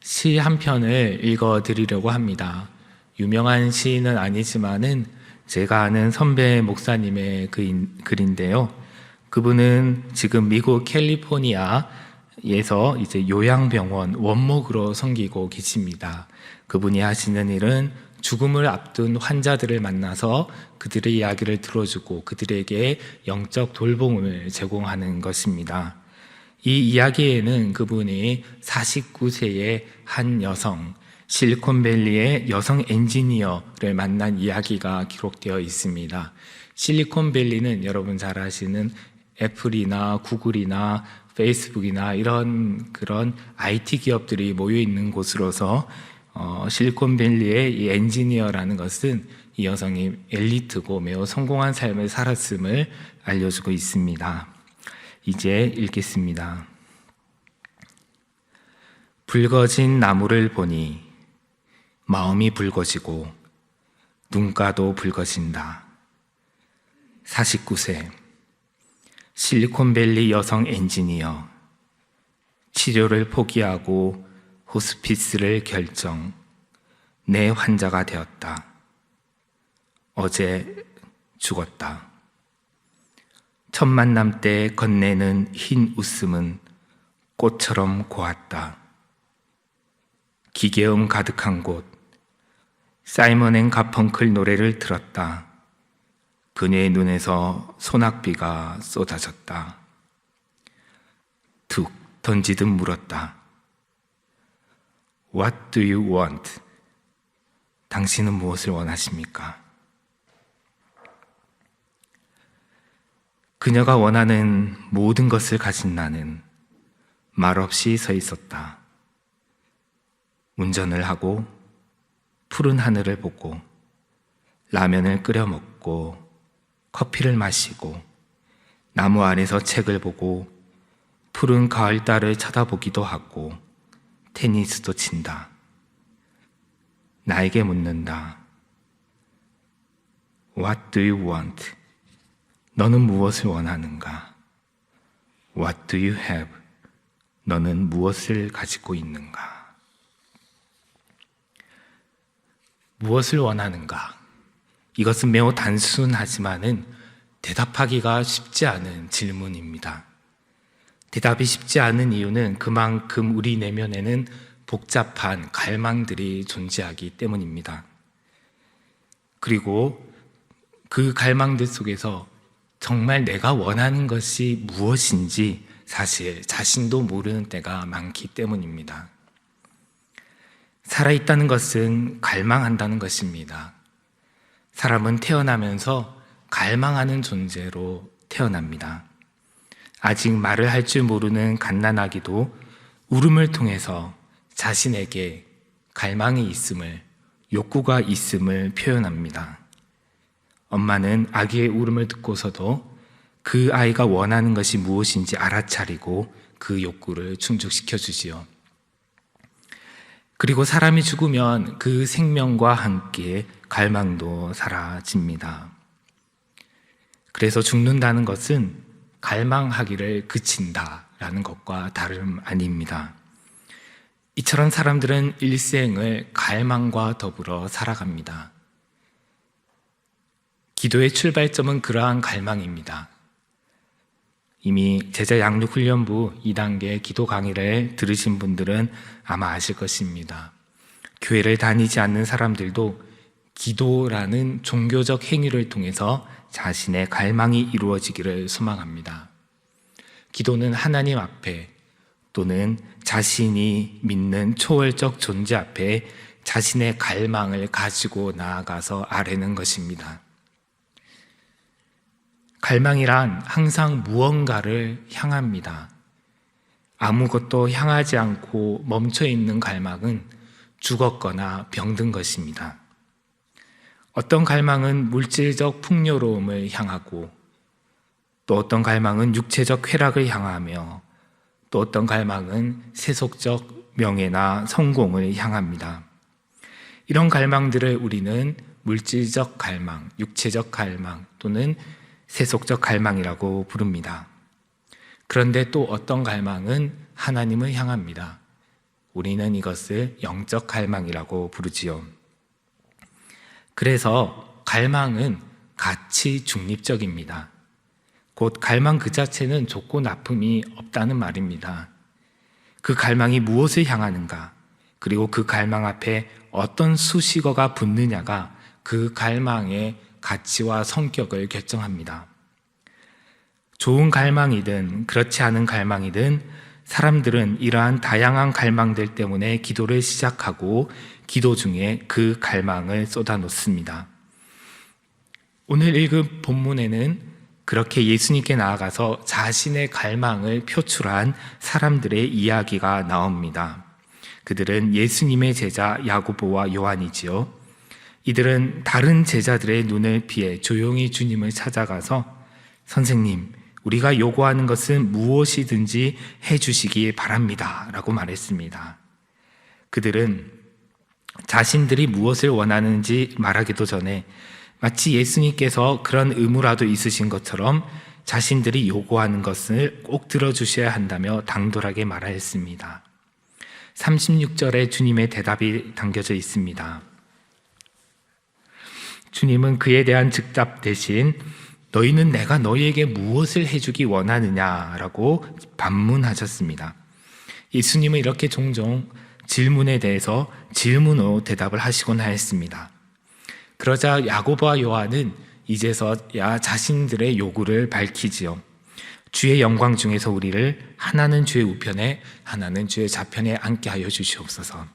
시 한 편을 읽어드리려고 합니다. 유명한 시인은 아니지만은 제가 아는 선배 목사님의 글인데요. 그분은 지금 미국 캘리포니아에서 이제 요양병원 원목으로 섬기고 계십니다. 그분이 하시는 일은 죽음을 앞둔 환자들을 만나서 그들의 이야기를 들어주고 그들에게 영적 돌봄을 제공하는 것입니다. 이 이야기에는 그분이 49세의 한 여성, 실리콘밸리의 여성 엔지니어를 만난 이야기가 기록되어 있습니다. 실리콘밸리는 여러분 잘 아시는 애플이나 구글이나 페이스북이나 이런 그런 IT 기업들이 모여 있는 곳으로서 실리콘밸리의 이 엔지니어라는 것은 이 여성이 엘리트고 매우 성공한 삶을 살았음을 알려주고 있습니다. 이제 읽겠습니다. 붉어진 나무를 보니 마음이 붉어지고 눈가도 붉어진다. 49세 실리콘밸리 여성 엔지니어, 치료를 포기하고 호스피스를 결정, 내 환자가 되었다. 어제 죽었다. 첫 만남 때 건네는 흰 웃음은 꽃처럼 고왔다. 기계음 가득한 곳, 사이먼 앤 가펑클 노래를 들었다. 그녀의 눈에서 소낙비가 쏟아졌다. 툭 던지듯 물었다. What do you want? 당신은 무엇을 원하십니까? 그녀가 원하는 모든 것을 가진 나는 말없이 서 있었다. 운전을 하고 푸른 하늘을 보고 라면을 끓여 먹고 커피를 마시고 나무 아래서 책을 보고 푸른 가을달을 쳐다보기도 하고 테니스도 친다. 나에게 묻는다. What do you want? 너는 무엇을 원하는가? What do you have? 너는 무엇을 가지고 있는가? 무엇을 원하는가? 이것은 매우 단순하지만은 대답하기가 쉽지 않은 질문입니다. 대답이 쉽지 않은 이유는 그만큼 우리 내면에는 복잡한 갈망들이 존재하기 때문입니다. 그리고 그 갈망들 속에서 정말 내가 원하는 것이 무엇인지 사실 자신도 모르는 때가 많기 때문입니다. 살아있다는 것은 갈망한다는 것입니다. 사람은 태어나면서 갈망하는 존재로 태어납니다. 아직 말을 할 줄 모르는 갓난아기도 울음을 통해서 자신에게 갈망이 있음을, 욕구가 있음을 표현합니다. 엄마는 아기의 울음을 듣고서도 그 아이가 원하는 것이 무엇인지 알아차리고 그 욕구를 충족시켜 주지요. 그리고 사람이 죽으면 그 생명과 함께 갈망도 사라집니다. 그래서 죽는다는 것은 갈망하기를 그친다라는 것과 다름 아닙니다. 이처럼 사람들은 일생을 갈망과 더불어 살아갑니다. 기도의 출발점은 그러한 갈망입니다. 이미 제자 양육 훈련부 2단계 기도 강의를 들으신 분들은 아마 아실 것입니다. 교회를 다니지 않는 사람들도 기도라는 종교적 행위를 통해서 자신의 갈망이 이루어지기를 소망합니다. 기도는 하나님 앞에 또는 자신이 믿는 초월적 존재 앞에 자신의 갈망을 가지고 나아가서 아뢰는 것입니다. 갈망이란 항상 무언가를 향합니다. 아무것도 향하지 않고 멈춰 있는 갈망은 죽었거나 병든 것입니다. 어떤 갈망은 물질적 풍요로움을 향하고 또 어떤 갈망은 육체적 쾌락을 향하며 또 어떤 갈망은 세속적 명예나 성공을 향합니다. 이런 갈망들을 우리는 물질적 갈망, 육체적 갈망 또는 세속적 갈망이라고 부릅니다. 그런데 또 어떤 갈망은 하나님을 향합니다. 우리는 이것을 영적 갈망이라고 부르지요. 그래서 갈망은 가치 중립적입니다. 곧 갈망 그 자체는 좋고 나쁨이 없다는 말입니다. 그 갈망이 무엇을 향하는가, 그리고 그 갈망 앞에 어떤 수식어가 붙느냐가 그 갈망의 가치와 성격을 결정합니다. 좋은 갈망이든 그렇지 않은 갈망이든 사람들은 이러한 다양한 갈망들 때문에 기도를 시작하고 기도 중에 그 갈망을 쏟아놓습니다. 오늘 읽은 본문에는 그렇게 예수님께 나아가서 자신의 갈망을 표출한 사람들의 이야기가 나옵니다. 그들은 예수님의 제자 야고보와 요한이지요. 이들은 다른 제자들의 눈을 피해 조용히 주님을 찾아가서 선생님, 우리가 요구하는 것은 무엇이든지 해주시기 바랍니다 라고 말했습니다. 그들은 자신들이 무엇을 원하는지 말하기도 전에 마치 예수님께서 그런 의무라도 있으신 것처럼 자신들이 요구하는 것을 꼭 들어주셔야 한다며 당돌하게 말하였습니다. 36절에 주님의 대답이 담겨져 있습니다. 주님은 그에 대한 즉답 대신 너희는 내가 너희에게 무엇을 해주기 원하느냐라고 반문하셨습니다. 예수님은 이렇게 종종 질문에 대해서 질문으로 대답을 하시곤 하였습니다. 그러자 야고보와 요한은 이제서야 자신들의 요구를 밝히지요. 주의 영광 중에서 우리를 하나는 주의 우편에 하나는 주의 좌편에 앉게 하여 주시옵소서.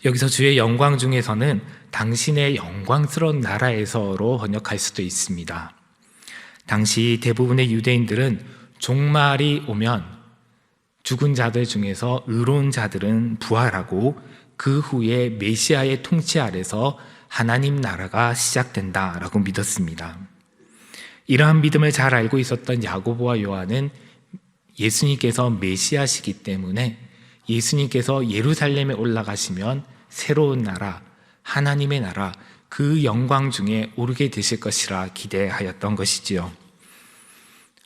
여기서 주의 영광 중에서는 당신의 영광스러운 나라에서로 번역할 수도 있습니다. 당시 대부분의 유대인들은 종말이 오면 죽은 자들 중에서 의로운 자들은 부활하고 그 후에 메시아의 통치 아래서 하나님 나라가 시작된다라고 믿었습니다. 이러한 믿음을 잘 알고 있었던 야고보와 요한은 예수님께서 메시아시기 때문에 예수님께서 예루살렘에 올라가시면 새로운 나라, 하나님의 나라, 그 영광 중에 오르게 되실 것이라 기대하였던 것이지요.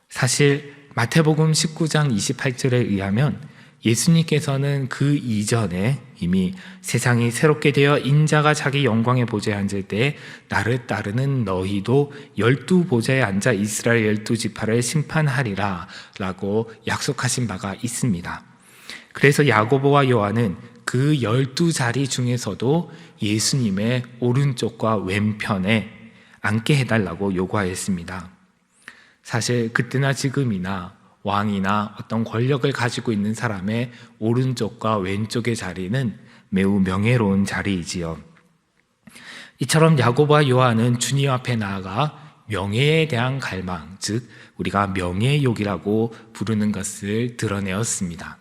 사실 마태복음 19장 28절에 의하면 예수님께서는 그 이전에 이미 세상이 새롭게 되어 인자가 자기 영광의 보좌에 앉을 때 나를 따르는 너희도 12보좌에 앉아 이스라엘 12지파를 심판하리라 라고 약속하신 바가 있습니다. 그래서 야고보와 요한은 그 12자리 중에서도 예수님의 오른쪽과 왼편에 앉게 해달라고 요구하였습니다. 사실 그때나 지금이나 왕이나 어떤 권력을 가지고 있는 사람의 오른쪽과 왼쪽의 자리는 매우 명예로운 자리이지요. 이처럼 야고보와 요한은 주님 앞에 나아가 명예에 대한 갈망, 즉 우리가 명예욕이라고 부르는 것을 드러내었습니다.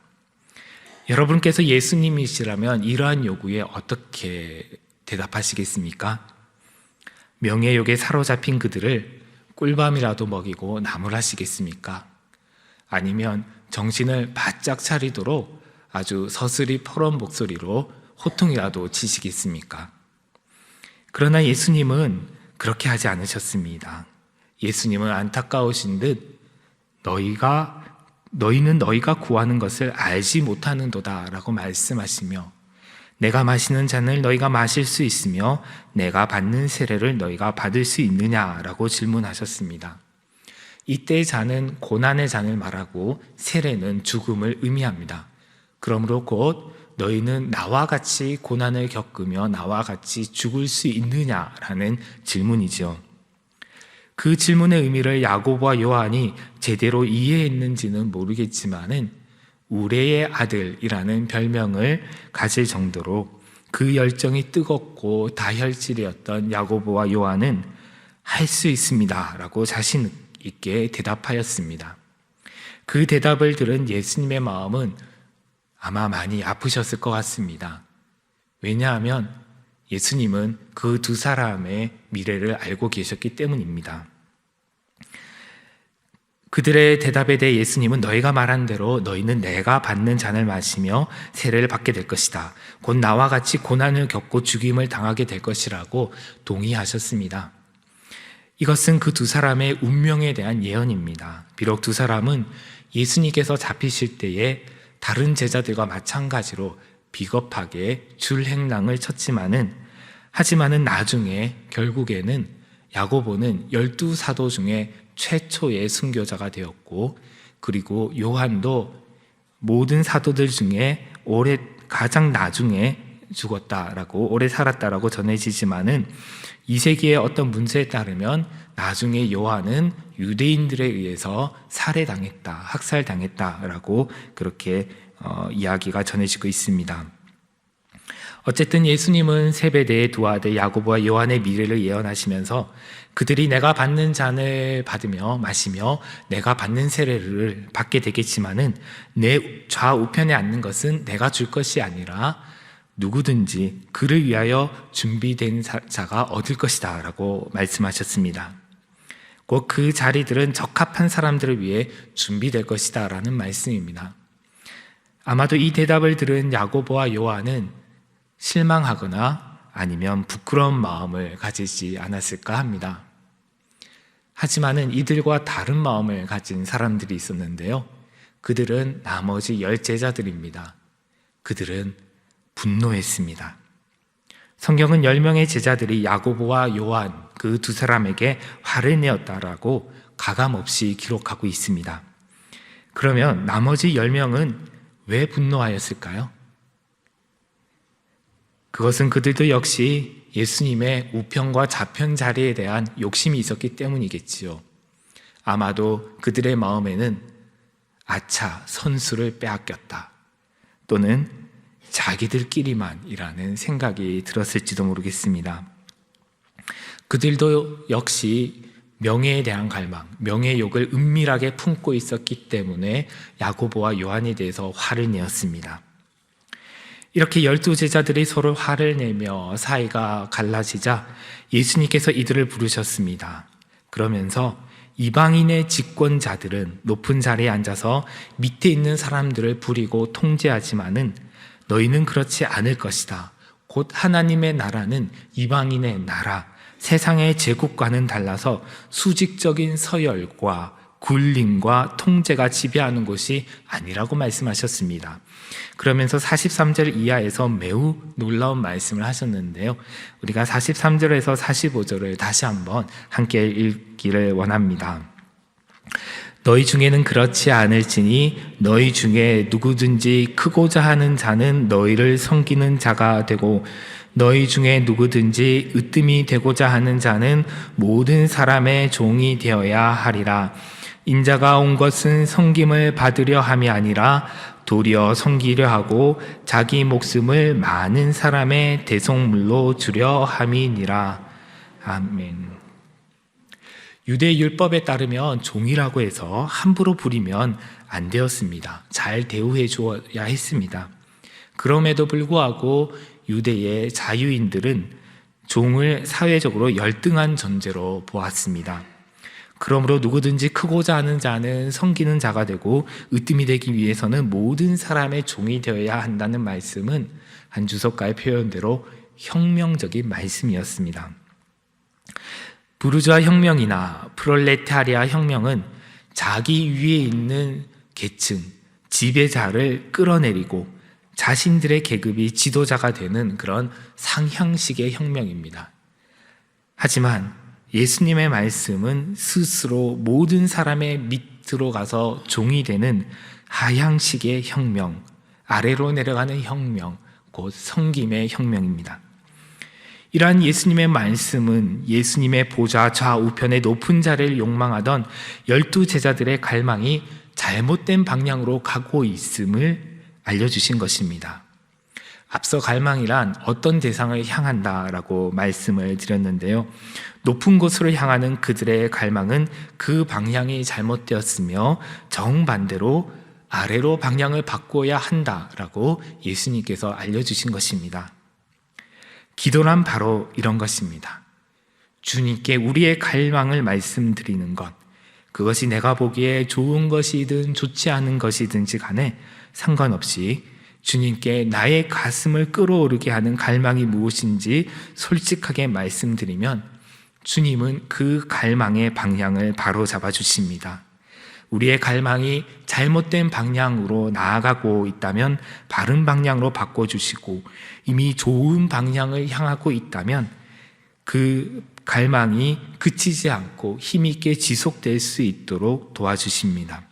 여러분께서 예수님이시라면 이러한 요구에 어떻게 대답하시겠습니까? 명예욕에 사로잡힌 그들을 꿀밤이라도 먹이고 나무라시겠습니까? 아니면 정신을 바짝 차리도록 아주 서슬이 퍼런 목소리로 호통이라도 치시겠습니까? 그러나 예수님은 그렇게 하지 않으셨습니다. 예수님은 안타까우신 듯 너희는 너희가 구하는 것을 알지 못하는도다 라고 말씀하시며 내가 마시는 잔을 너희가 마실 수 있으며 내가 받는 세례를 너희가 받을 수 있느냐라고 질문하셨습니다. 이때의 잔은 고난의 잔을 말하고 세례는 죽음을 의미합니다. 그러므로 곧 너희는 나와 같이 고난을 겪으며 나와 같이 죽을 수 있느냐라는 질문이죠. 그 질문의 의미를 야고보와 요한이 제대로 이해했는지는 모르겠지만은 우레의 아들이라는 별명을 가질 정도로 그 열정이 뜨겁고 다혈질이었던 야고보와 요한은 할 수 있습니다 라고 자신 있게 대답하였습니다. 그 대답을 들은 예수님의 마음은 아마 많이 아프셨을 것 같습니다. 왜냐하면 예수님은 그 두 사람의 미래를 알고 계셨기 때문입니다. 그들의 대답에 대해 예수님은 너희가 말한 대로 너희는 내가 받는 잔을 마시며 세례를 받게 될 것이다. 곧 나와 같이 고난을 겪고 죽임을 당하게 될 것이라고 동의하셨습니다. 이것은 그 두 사람의 운명에 대한 예언입니다. 비록 두 사람은 예수님께서 잡히실 때에 다른 제자들과 마찬가지로 비겁하게 줄행랑을 쳤지만은 나중에 결국에는 야고보는 12사도 중에 최초의 순교자가 되었고, 그리고 요한도 모든 사도들 중에 가장 나중에 죽었다라고, 오래 살았다라고 전해지지만은 2세기의 어떤 문서에 따르면 나중에 요한은 유대인들에 의해서 살해당했다, 학살당했다라고 그렇게 이야기가 전해지고 있습니다. 어쨌든 예수님은 세베대의 두 아들 야고보와 요한의 미래를 예언하시면서 그들이 내가 받는 잔을 받으며 마시며 내가 받는 세례를 받게 되겠지만은 내 좌우편에 앉는 것은 내가 줄 것이 아니라 누구든지 그를 위하여 준비된 자가 얻을 것이다 라고 말씀하셨습니다. 곧 그 자리들은 적합한 사람들을 위해 준비될 것이다 라는 말씀입니다. 아마도 이 대답을 들은 야고보와 요한은 실망하거나 아니면 부끄러운 마음을 가지지 않았을까 합니다. 하지만은 이들과 다른 마음을 가진 사람들이 있었는데요. 그들은 나머지 10제자들입니다. 그들은 분노했습니다. 성경은 10명의 제자들이 야고보와 요한 그 두 사람에게 화를 내었다라고 가감없이 기록하고 있습니다. 그러면 나머지 10명은 왜 분노하였을까요? 그것은 그들도 역시 예수님의 우편과 좌편 자리에 대한 욕심이 있었기 때문이겠지요. 아마도 그들의 마음에는 아차, 선수를 빼앗겼다, 또는 자기들끼리만이라는 생각이 들었을지도 모르겠습니다. 그들도 역시 명예에 대한 갈망, 명예욕을 은밀하게 품고 있었기 때문에 야고보와 요한에 대해서 화를 내었습니다. 이렇게 12제자들이 서로 화를 내며 사이가 갈라지자 예수님께서 이들을 부르셨습니다. 그러면서 이방인의 집권자들은 높은 자리에 앉아서 밑에 있는 사람들을 부리고 통제하지만은 너희는 그렇지 않을 것이다. 곧 하나님의 나라는 이방인의 나라, 세상의 제국과는 달라서 수직적인 서열과 굴림과 통제가 지배하는 곳이 아니라고 말씀하셨습니다. 그러면서 43절 이하에서 매우 놀라운 말씀을 하셨는데요. 우리가 43절에서 45절을 다시 한번 함께 읽기를 원합니다. 너희 중에는 그렇지 않을지니 너희 중에 누구든지 크고자 하는 자는 너희를 섬기는 자가 되고 너희 중에 누구든지 으뜸이 되고자 하는 자는 모든 사람의 종이 되어야 하리라. 인자가 온 것은 섬김을 받으려 함이 아니라 도리어 섬기려 하고 자기 목숨을 많은 사람의 대속물로 주려 함이니라. 아멘. 유대 율법에 따르면 종이라고 해서 함부로 부리면 안 되었습니다. 잘 대우해 주어야 했습니다. 그럼에도 불구하고 유대의 자유인들은 종을 사회적으로 열등한 존재로 보았습니다. 그러므로 누구든지 크고자 하는 자는 섬기는 자가 되고 으뜸이 되기 위해서는 모든 사람의 종이 되어야 한다는 말씀은 한 주석가의 표현대로 혁명적인 말씀이었습니다. 부르주아 혁명이나 프롤레타리아 혁명은 자기 위에 있는 계층, 지배자를 끌어내리고 자신들의 계급이 지도자가 되는 그런 상향식의 혁명입니다. 하지만 예수님의 말씀은 스스로 모든 사람의 밑으로 가서 종이 되는 하향식의 혁명, 아래로 내려가는 혁명, 곧 섬김의 혁명입니다. 이러한 예수님의 말씀은 예수님의 보좌 좌우편의 높은 자리를 욕망하던 12제자들의 갈망이 잘못된 방향으로 가고 있음을 알려주신 것입니다. 앞서 갈망이란 어떤 대상을 향한다라고 말씀을 드렸는데요. 높은 곳으로 향하는 그들의 갈망은 그 방향이 잘못되었으며 정반대로 아래로 방향을 바꿔야 한다라고 예수님께서 알려주신 것입니다. 기도란 바로 이런 것입니다. 주님께 우리의 갈망을 말씀드리는 것, 그것이 내가 보기에 좋은 것이든 좋지 않은 것이든지 간에 상관없이 주님께 나의 가슴을 끌어오르게 하는 갈망이 무엇인지 솔직하게 말씀드리면 주님은 그 갈망의 방향을 바로 잡아주십니다. 우리의 갈망이 잘못된 방향으로 나아가고 있다면 바른 방향으로 바꿔주시고, 이미 좋은 방향을 향하고 있다면 그 갈망이 그치지 않고 힘있게 지속될 수 있도록 도와주십니다.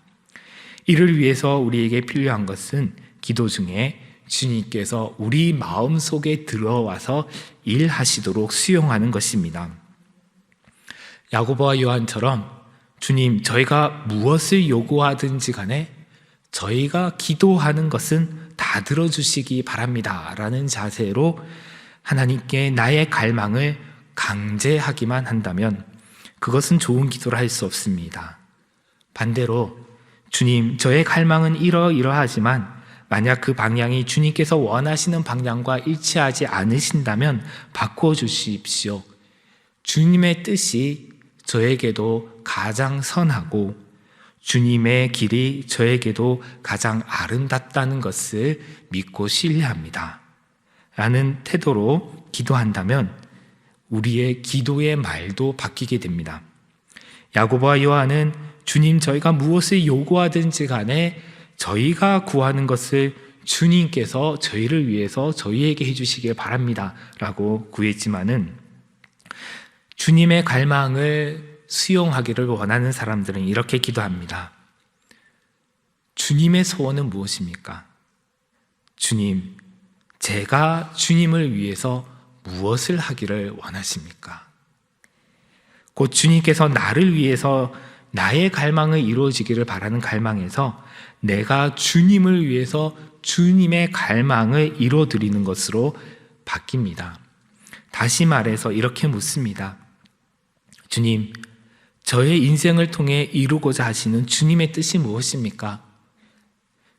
이를 위해서 우리에게 필요한 것은 기도 중에 주님께서 우리 마음속에 들어와서 일하시도록 수용하는 것입니다. 야고보와 요한처럼 주님, 저희가 무엇을 요구하든지 간에 저희가 기도하는 것은 다 들어주시기 바랍니다 라는 자세로 하나님께 나의 갈망을 강제하기만 한다면 그것은 좋은 기도를 할 수 없습니다. 반대로 주님, 저의 갈망은 이러이러하지만 만약 그 방향이 주님께서 원하시는 방향과 일치하지 않으신다면 바꿔주십시오. 주님의 뜻이 저에게도 가장 선하고 주님의 길이 저에게도 가장 아름답다는 것을 믿고 신뢰합니다 라는 태도로 기도한다면 우리의 기도의 말도 바뀌게 됩니다. 야고보와 요한은 주님, 저희가 무엇을 요구하든지 간에 저희가 구하는 것을 주님께서 저희를 위해서 저희에게 해주시길 바랍니다 라고 구했지만은, 주님의 갈망을 수용하기를 원하는 사람들은 이렇게 기도합니다. 주님의 소원은 무엇입니까? 주님, 제가 주님을 위해서 무엇을 하기를 원하십니까? 곧 주님께서 나를 위해서 나의 갈망을 이루어지기를 바라는 갈망에서 내가 주님을 위해서 주님의 갈망을 이루어드리는 것으로 바뀝니다. 다시 말해서 이렇게 묻습니다. 주님, 저의 인생을 통해 이루고자 하시는 주님의 뜻이 무엇입니까?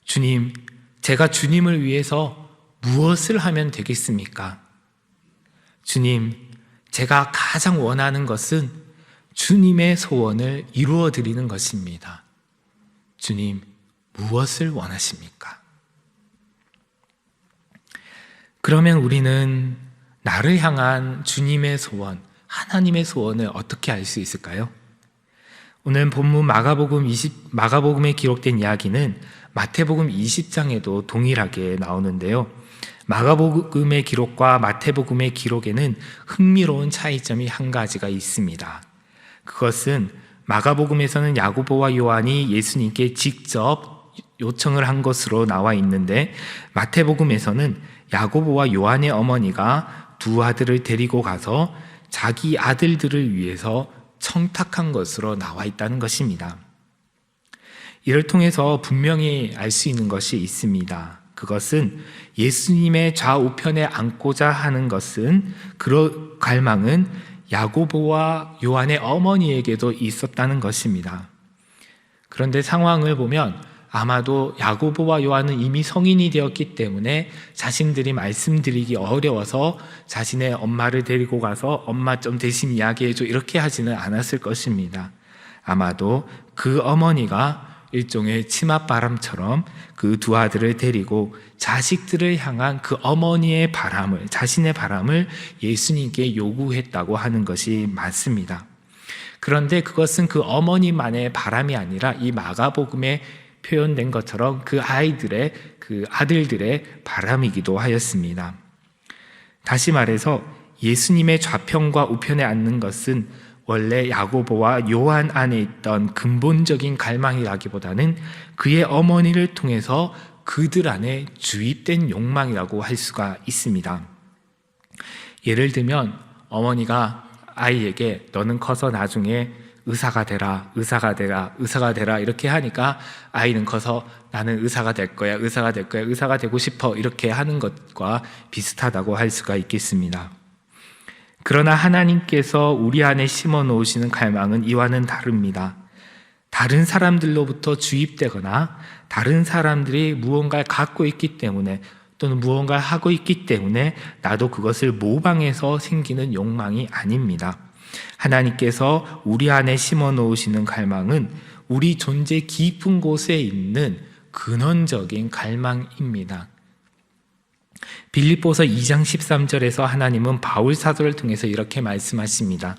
주님, 제가 주님을 위해서 무엇을 하면 되겠습니까? 주님, 제가 가장 원하는 것은 주님의 소원을 이루어 드리는 것입니다. 주님, 무엇을 원하십니까? 그러면 우리는 나를 향한 주님의 소원, 하나님의 소원을 어떻게 알 수 있을까요? 오늘 본문 마가복음에 기록된 이야기는 마태복음 20장에도 동일하게 나오는데요. 마가복음의 기록과 마태복음의 기록에는 흥미로운 차이점이 한 가지가 있습니다. 그것은 마가복음에서는 야고보와 요한이 예수님께 직접 요청을 한 것으로 나와 있는데, 마태복음에서는 야고보와 요한의 어머니가 두 아들을 데리고 가서 자기 아들들을 위해서 청탁한 것으로 나와 있다는 것입니다. 이를 통해서 분명히 알 수 있는 것이 있습니다. 그것은 예수님의 좌우편에 앉고자 하는 것은, 그 갈망은 야고보와 요한의 어머니에게도 있었다는 것입니다. 그런데 상황을 보면 아마도 야고보와 요한은 이미 성인이 되었기 때문에 자신들이 말씀드리기 어려워서 자신의 엄마를 데리고 가서 엄마 좀 대신 이야기해줘 이렇게 하지는 않았을 것입니다. 아마도 그 어머니가 일종의 치맛바람처럼 그 두 아들을 데리고 자식들을 향한 그 어머니의 바람을, 자신의 바람을 예수님께 요구했다고 하는 것이 맞습니다. 그런데 그것은 그 어머니만의 바람이 아니라 이 마가복음에 표현된 것처럼 그 아들들의 바람이기도 하였습니다. 다시 말해서 예수님의 좌편과 우편에 앉는 것은 원래 야고보와 요한 안에 있던 근본적인 갈망이라기보다는 그의 어머니를 통해서 그들 안에 주입된 욕망이라고 할 수가 있습니다. 예를 들면 어머니가 아이에게 너는 커서 나중에 의사가 되라 이렇게 하니까 아이는 커서 나는 의사가 될 거야, 의사가 되고 싶어 이렇게 하는 것과 비슷하다고 할 수가 있겠습니다. 그러나 하나님께서 우리 안에 심어 놓으시는 갈망은 이와는 다릅니다. 다른 사람들로부터 주입되거나 다른 사람들이 무언가를 갖고 있기 때문에 또는 무언가를 하고 있기 때문에 나도 그것을 모방해서 생기는 욕망이 아닙니다. 하나님께서 우리 안에 심어 놓으시는 갈망은 우리 존재 깊은 곳에 있는 근원적인 갈망입니다. 빌립보서 2장 13절에서 하나님은 바울 사도를 통해서 이렇게 말씀하십니다.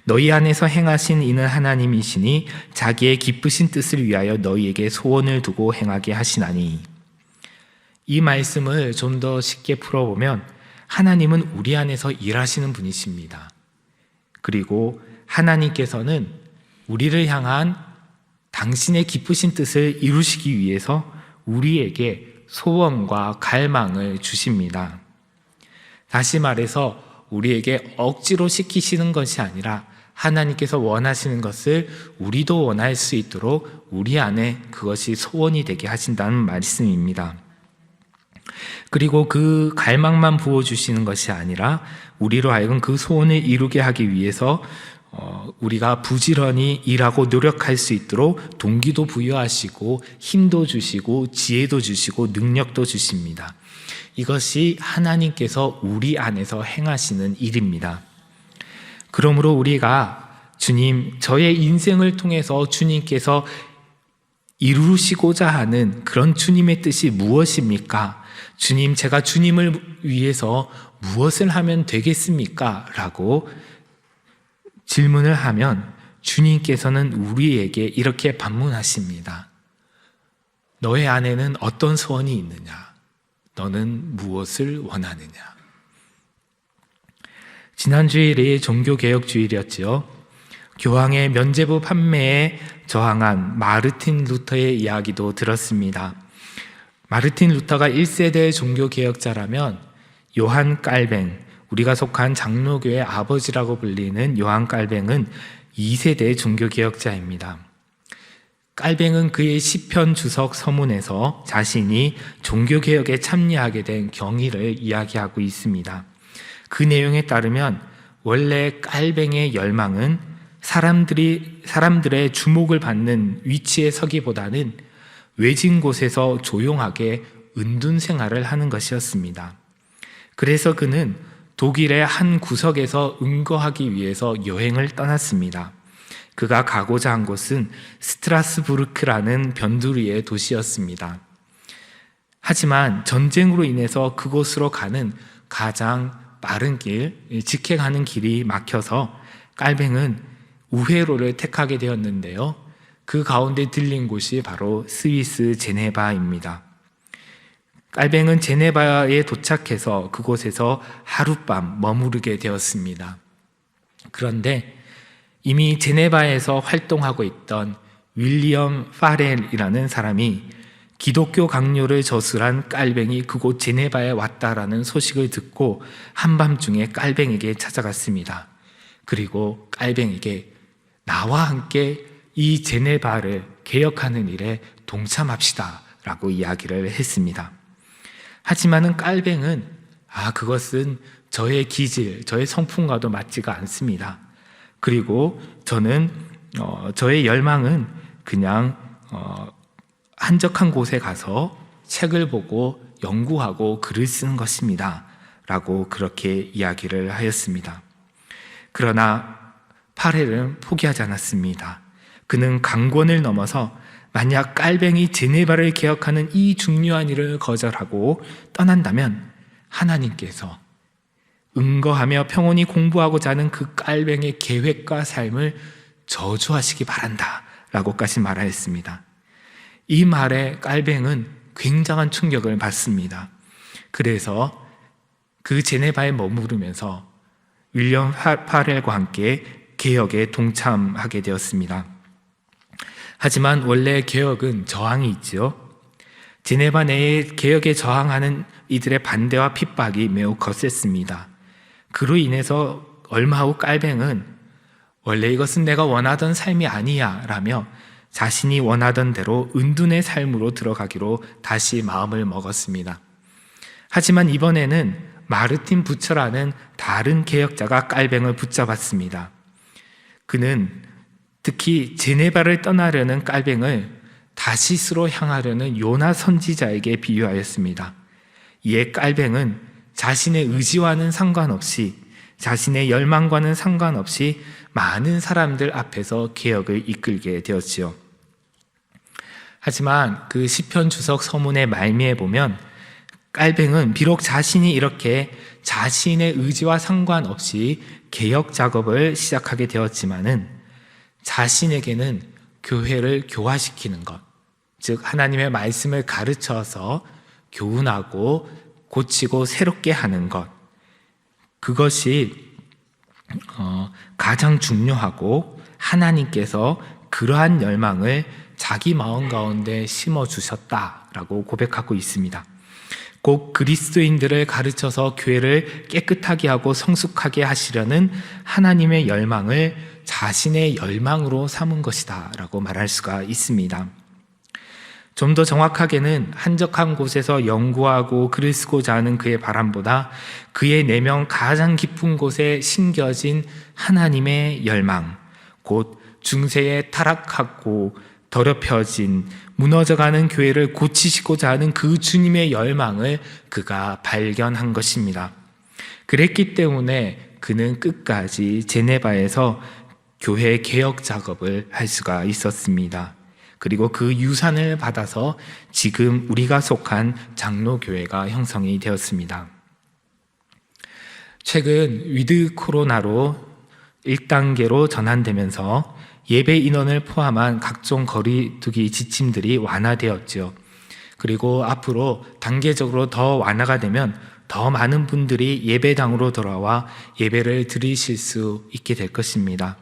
너희 안에서 행하신 이는 하나님이시니 자기의 기쁘신 뜻을 위하여 너희에게 소원을 두고 행하게 하시나니. 이 말씀을 좀 더 쉽게 풀어보면 하나님은 우리 안에서 일하시는 분이십니다. 그리고 하나님께서는 우리를 향한 당신의 기쁘신 뜻을 이루시기 위해서 우리에게 소원과 갈망을 주십니다. 다시 말해서 우리에게 억지로 시키시는 것이 아니라 하나님께서 원하시는 것을 우리도 원할 수 있도록 우리 안에 그것이 소원이 되게 하신다는 말씀입니다. 그리고 그 갈망만 부어주시는 것이 아니라 우리로 하여금 그 소원을 이루게 하기 위해서 우리가 부지런히 일하고 노력할 수 있도록 동기도 부여하시고 힘도 주시고 지혜도 주시고 능력도 주십니다. 이것이 하나님께서 우리 안에서 행하시는 일입니다. 그러므로 우리가 주님, 저의 인생을 통해서 주님께서 이루시고자 하는 그런 주님의 뜻이 무엇입니까? 주님, 제가 주님을 위해서 무엇을 하면 되겠습니까? 라고 질문을 하면 주님께서는 우리에게 이렇게 반문하십니다. 너의 안에는 어떤 소원이 있느냐? 너는 무엇을 원하느냐? 지난 주일이 종교개혁주일이었지요. 교황의 면죄부 판매에 저항한 마르틴 루터의 이야기도 들었습니다. 마르틴 루터가 1세대 종교개혁자라면 요한 깔뱅, 우리가 속한 장로교의 아버지라고 불리는 요한 깔뱅은 2세대 종교개혁자입니다. 깔뱅은 그의 시편 주석 서문에서 자신이 종교개혁에 참여하게 된 경위를 이야기하고 있습니다. 그 내용에 따르면 원래 깔뱅의 열망은 사람들의 주목을 받는 위치에 서기보다는 외진 곳에서 조용하게 은둔 생활을 하는 것이었습니다. 그래서 그는 독일의 한 구석에서 은거하기 위해서 여행을 떠났습니다. 그가 가고자 한 곳은 스트라스부르크라는 변두리의 도시였습니다. 하지만 전쟁으로 인해서 그곳으로 가는 가장 빠른 길, 직행하는 길이 막혀서 깔뱅은 우회로를 택하게 되었는데요. 그 가운데 들린 곳이 바로 스위스 제네바입니다. 깔뱅은 제네바에 도착해서 그곳에서 하룻밤 머무르게 되었습니다. 그런데 이미 제네바에서 활동하고 있던 윌리엄 파렐이라는 사람이 기독교 강요를 저술한 깔뱅이 그곳 제네바에 왔다라는 소식을 듣고 한밤중에 깔뱅에게 찾아갔습니다. 그리고 깔뱅에게 나와 함께 이 제네바를 개혁하는 일에 동참합시다 라고 이야기를 했습니다. 하지만은 깔뱅은 그것은 저의 기질, 저의 성품과도 맞지가 않습니다. 그리고 저는 저의 열망은 그냥 한적한 곳에 가서 책을 보고 연구하고 글을 쓰는 것입니다 라고 그렇게 이야기를 하였습니다. 그러나 파렐은 포기하지 않았습니다. 그는 강권을 넘어서 만약 깔뱅이 제네바를 개혁하는 이 중요한 일을 거절하고 떠난다면 하나님께서 은거하며 평온히 공부하고자 하는 그 깔뱅의 계획과 삶을 저주하시기 바란다 라고까지 말하였습니다. 이 말에 깔뱅은 굉장한 충격을 받습니다. 그래서 그 제네바에 머무르면서 윌리엄 파렐과 함께 개혁에 동참하게 되었습니다. 하지만 원래 개혁은 저항이 있지요. 제네바 내에 개혁에 저항하는 이들의 반대와 핍박이 매우 거셌습니다. 그로 인해서 얼마 후 깔뱅은 원래 이것은 내가 원하던 삶이 아니야 라며 자신이 원하던 대로 은둔의 삶으로 들어가기로 다시 마음을 먹었습니다. 하지만 이번에는 마르틴 부처라는 다른 개혁자가 깔뱅을 붙잡았습니다. 그는 특히 제네바를 떠나려는 깔뱅을 다시스로 향하려는 요나 선지자에게 비유하였습니다. 이에 깔뱅은 자신의 의지와는 상관없이, 자신의 열망과는 상관없이 많은 사람들 앞에서 개혁을 이끌게 되었지요. 하지만 그 시편 주석 서문의 말미에 보면 깔뱅은 비록 자신이 이렇게 자신의 의지와 상관없이 개혁 작업을 시작하게 되었지만은 자신에게는 교회를 교화시키는 것, 즉 하나님의 말씀을 가르쳐서 교훈하고 고치고 새롭게 하는 것, 그것이 가장 중요하고 하나님께서 그러한 열망을 자기 마음 가운데 심어주셨다라고 고백하고 있습니다. 꼭 그리스도인들을 가르쳐서 교회를 깨끗하게 하고 성숙하게 하시려는 하나님의 열망을 자신의 열망으로 삼은 것이다 라고 말할 수가 있습니다. 좀 더 정확하게는 한적한 곳에서 연구하고 글을 쓰고자 하는 그의 바람보다 그의 내면 가장 깊은 곳에 심겨진 하나님의 열망, 곧 중세에 타락하고 더럽혀진 무너져가는 교회를 고치시고자 하는 그 주님의 열망을 그가 발견한 것입니다. 그랬기 때문에 그는 끝까지 제네바에서 교회 개혁 작업을 할 수가 있었습니다. 그리고 그 유산을 받아서 지금 우리가 속한 장로교회가 형성이 되었습니다. 최근 위드 코로나로 1단계로 전환되면서 예배 인원을 포함한 각종 거리두기 지침들이 완화되었죠. 그리고 앞으로 단계적으로 더 완화가 되면 더 많은 분들이 예배당으로 돌아와 예배를 드리실 수 있게 될 것입니다.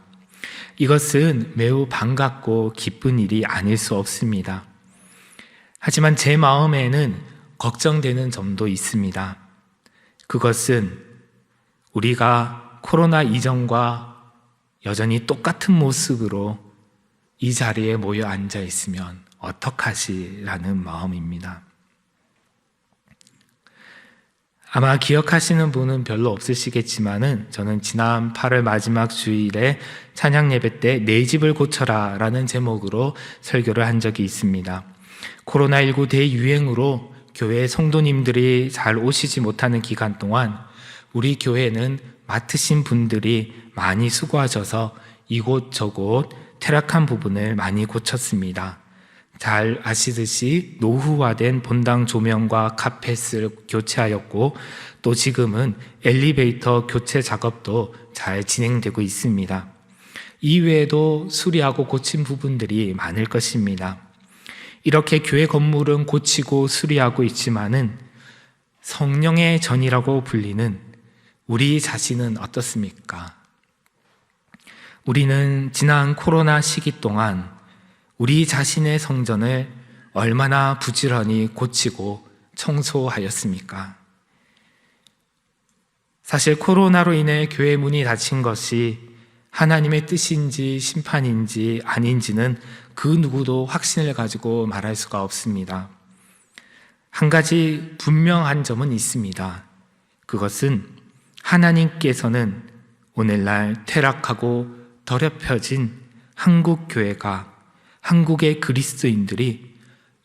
이것은 매우 반갑고 기쁜 일이 아닐 수 없습니다. 하지만 제 마음에는 걱정되는 점도 있습니다. 그것은 우리가 코로나 이전과 여전히 똑같은 모습으로 이 자리에 모여 앉아 있으면 어떡하시라는 마음입니다. 아마 기억하시는 분은 별로 없으시겠지만은 저는 지난 8월 마지막 주일에 찬양 예배 때 내 집을 고쳐라 라는 제목으로 설교를 한 적이 있습니다. 코로나19 대유행으로 교회 성도님들이 잘 오시지 못하는 기간 동안 우리 교회는 맡으신 분들이 많이 수고하셔서 이곳저곳 퇴락한 부분을 많이 고쳤습니다. 잘 아시듯이 노후화된 본당 조명과 카펫을 교체하였고 또 지금은 엘리베이터 교체 작업도 잘 진행되고 있습니다. 이외에도 수리하고 고친 부분들이 많을 것입니다. 이렇게 교회 건물은 고치고 수리하고 있지만은 성령의 전이라고 불리는 우리 자신은 어떻습니까? 우리는 지난 코로나 시기 동안 우리 자신의 성전을 얼마나 부지런히 고치고 청소하였습니까? 사실 코로나로 인해 교회 문이 닫힌 것이 하나님의 뜻인지 심판인지 아닌지는 그 누구도 확신을 가지고 말할 수가 없습니다. 한 가지 분명한 점은 있습니다. 그것은 하나님께서는 오늘날 퇴락하고 더럽혀진 한국 교회가, 한국의 그리스도인들이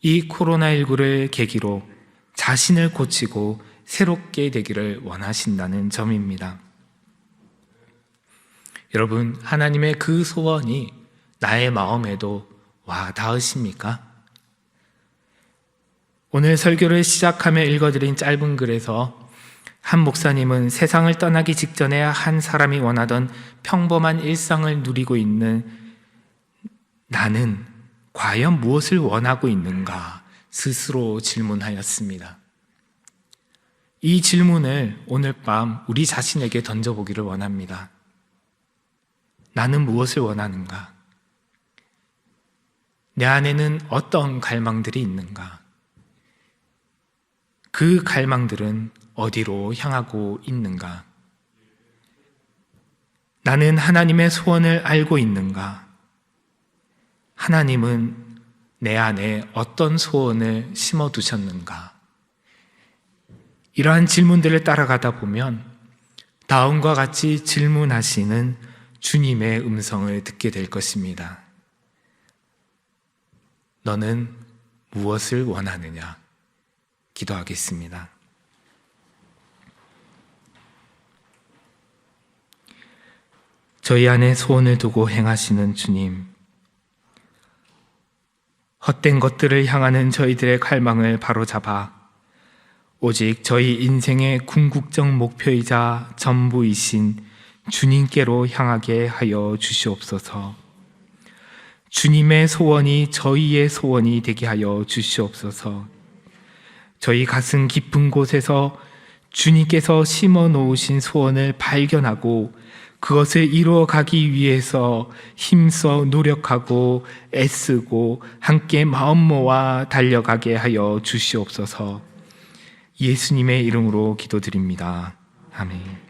이 코로나19를 계기로 자신을 고치고 새롭게 되기를 원하신다는 점입니다. 여러분, 하나님의 그 소원이 나의 마음에도 와 닿으십니까? 오늘 설교를 시작하며 읽어드린 짧은 글에서 한 목사님은 세상을 떠나기 직전에 한 사람이 원하던 평범한 일상을 누리고 있는 나는 과연 무엇을 원하고 있는가 스스로 질문하였습니다. 이 질문을 오늘 밤 우리 자신에게 던져보기를 원합니다. 나는 무엇을 원하는가? 내 안에는 어떤 갈망들이 있는가? 그 갈망들은 어디로 향하고 있는가? 나는 하나님의 소원을 알고 있는가? 하나님은 내 안에 어떤 소원을 심어두셨는가? 이러한 질문들을 따라가다 보면 다음과 같이 질문하시는 주님의 음성을 듣게 될 것입니다. 너는 무엇을 원하느냐? 기도하겠습니다. 저희 안에 소원을 두고 행하시는 주님, 헛된 것들을 향하는 저희들의 갈망을 바로잡아 오직 저희 인생의 궁극적 목표이자 전부이신 주님께로 향하게 하여 주시옵소서. 주님의 소원이 저희의 소원이 되게 하여 주시옵소서. 저희 가슴 깊은 곳에서 주님께서 심어 놓으신 소원을 발견하고 그것을 이루어 가기 위해서 힘써 노력하고 애쓰고 함께 마음 모아 달려가게 하여 주시옵소서. 예수님의 이름으로 기도드립니다. 아멘.